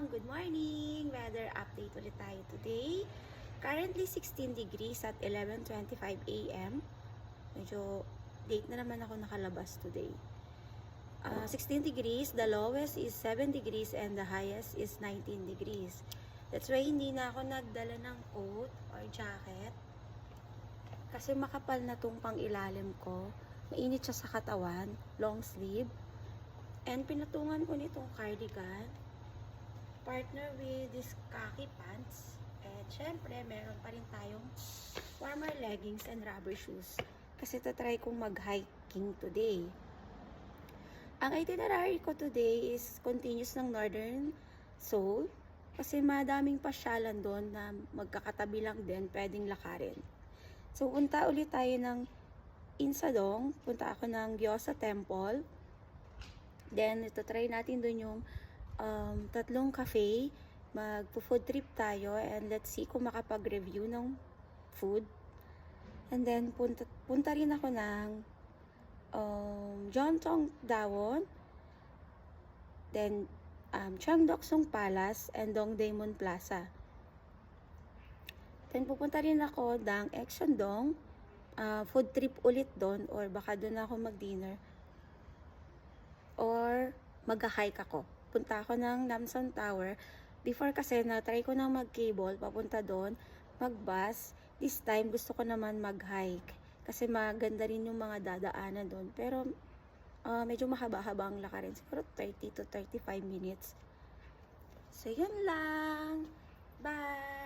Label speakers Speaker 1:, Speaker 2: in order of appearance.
Speaker 1: Good morning! Weather update ulit tayo today. Currently 16 degrees at 11:25 a.m. Medyo late na naman ako nakalabas today. 16 degrees, the lowest is 7 degrees and the highest is 19 degrees. That's why hindi na ako nagdala ng coat or jacket. Kasi makapal na tong pang ilalim ko. Mainit siya sa katawan, long sleeve. And pinatungan ko nitong cardigan. Partner with this khaki pants. And syempre, meron pa rin tayong warmer leggings and rubber shoes. Kasi tatry kong mag-hiking today. Ang itinerary ko today is continuous ng Northern Seoul. Kasi madaming pasyalan doon na magkakatabi lang din, pwedeng lakarin. So, punta ulit tayo ng Insadong. Punta ako ng Gyoza Temple. Then, ito try natin doon yung tatlong cafe. Mag-food trip tayo and let's see kung makapag-review ng food. And then, punta rin ako ng Jeoncheon Dawon. Then, Cheongdeoksun Palace and Dongdaemun Plaza. Then, pupunta rin ako ng Eksyondong. Food trip ulit doon or baka doon ako mag-dinner. Or mag-hike ako. Punta ako ng Namsan Tower. Before kasi na-try ko nang mag-cable, papunta doon, mag-bus. This time, gusto ko naman mag-hike. Kasi maganda rin yung mga dadaanan doon. Pero, medyo mahaba-haba ang lakarin. Siguro 30 to 35 minutes. So, yun lang. Bye!